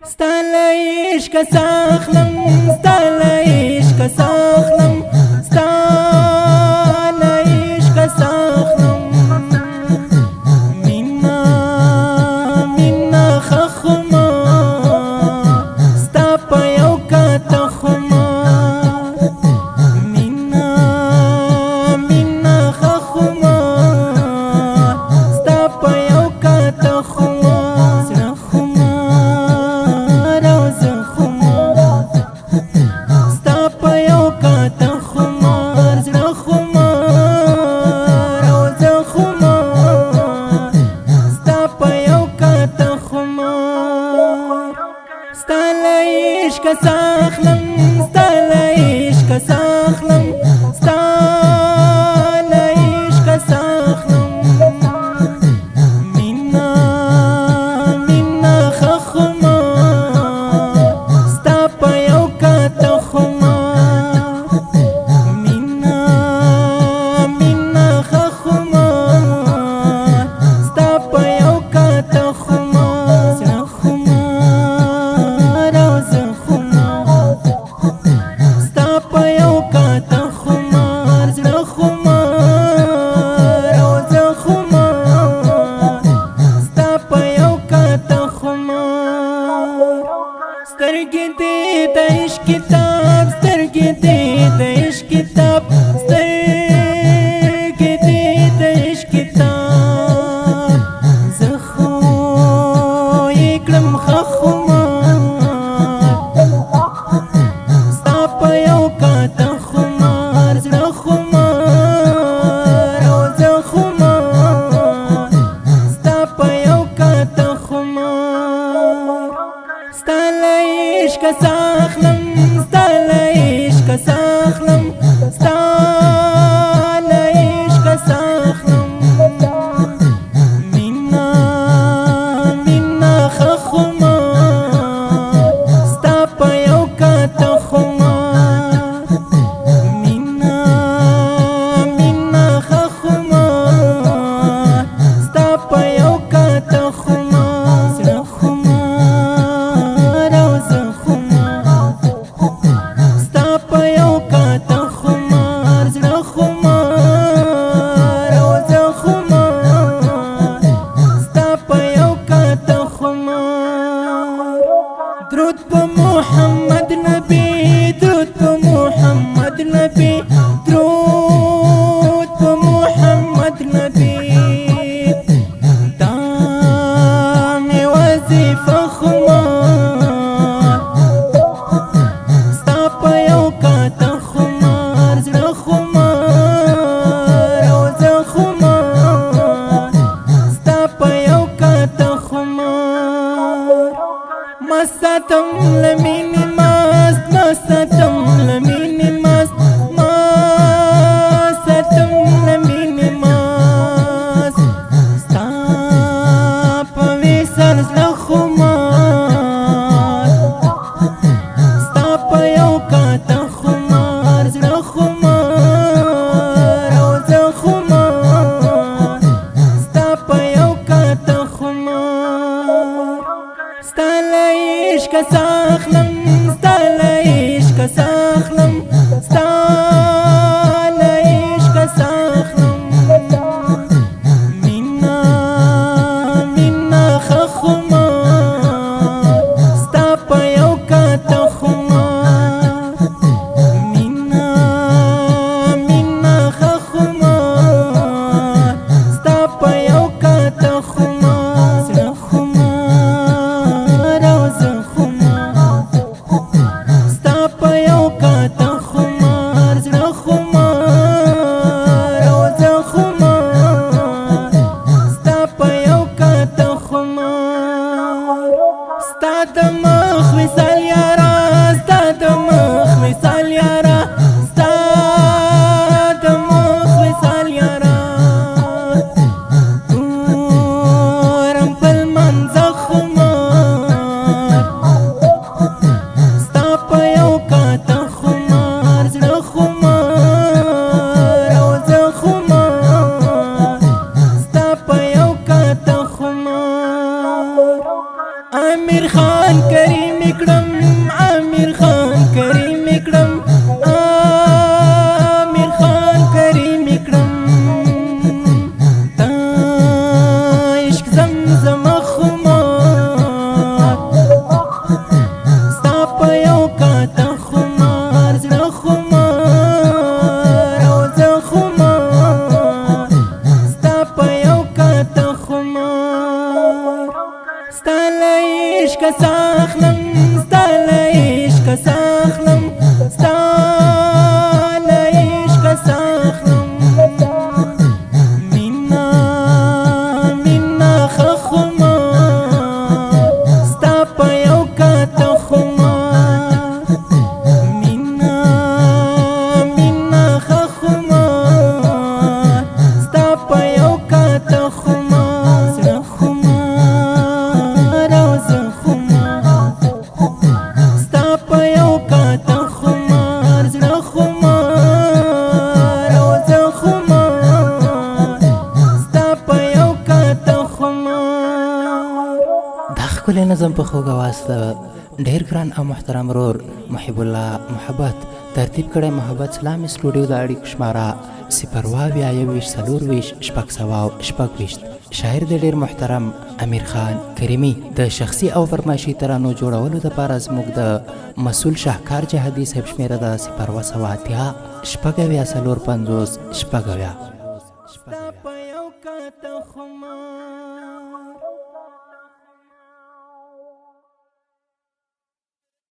ستاليش كساخلم ستاليش كساخلم ستاليش كساخلم منا خخما ستاپا یو کتخما منا خخما ستاپا یو کتخما ستاليش كساخلم ستاليش كساخلم ستاليش كساخلم منا خخما ستاپا یو کتخما منا خخما ستاپا یو کتخما سترګې دې د عشق کتاب سترګې دې د عشق کتاب سترګې دې د عشق کتاب زه خو یې کړم خخما ستا په یو کاته خمار زړه خمار او زه خمار ستا په یو کاته خمار ستاليش كساخلم ستاليش كساخلم ستاليش كساخلم منا خخما ستاپا یو کتخما منا خخما ستاپا یو کتخما درود په محمد نبی درود په محمد نبی درود په محمد نبی دا مې وظیفه خمار ستا په یو کاته خمار زړه خمار او زه خمار ستا په یو کاته خمار مستم لمینی مست مستم لمینی مست مستم لمینی مست ستا په وصل زړه خمار ستا په یو کاته خمار زړه خمار او زه خمار ستا په یو کاته خمار ستاليش كساخلم ستاليش كساخلم ستاليش كساخلم منا خخما ستاپا یو کتخما منا خخما ستاپا یو کتخما ستا د مخ وصال یارا ستا د مخ وصال یارا ستا د مخ وصال یارا تورم پل منځه خمار ستا په یو کاته خمار زړه خمار او زه خمار ستا په یو کاته خمار عامر خان کریم کړم عامر خان کریم کړم عامر خان کریم کړم تا عشق زمزم خمار ستا په یو کاته خمار زړه خمار او زه خمار ستا په یو کاته خمار ستا له عشقه ساخلم ستا له عشقه ساخلم ستا له عشقه ساخلم مینا مینا ښه خمار ستا په یو کاته خمار مینا مینا ښه خمار ستا په یو کاته خمار زړه خمار او زه خمار ستا په یو کاته خمار زړه خمار او زه خمار ستا په یو کاته خمار. دا ښکلی نظم په خوږ اواز ته ډېر ګران او محترم ورور محب الله محبت ترتیب کړی محبت اسلامي سټوډیو د اړیکو شماره 022 شاعر د ډېر محترم امیر خان کریمي د شخصي او فرمایشي ترانو جوړولو دپاره زموږ د مسؤل شاهکار جهادي صاحب شمېره ده 0 4 50 ستا په یو کاته خمار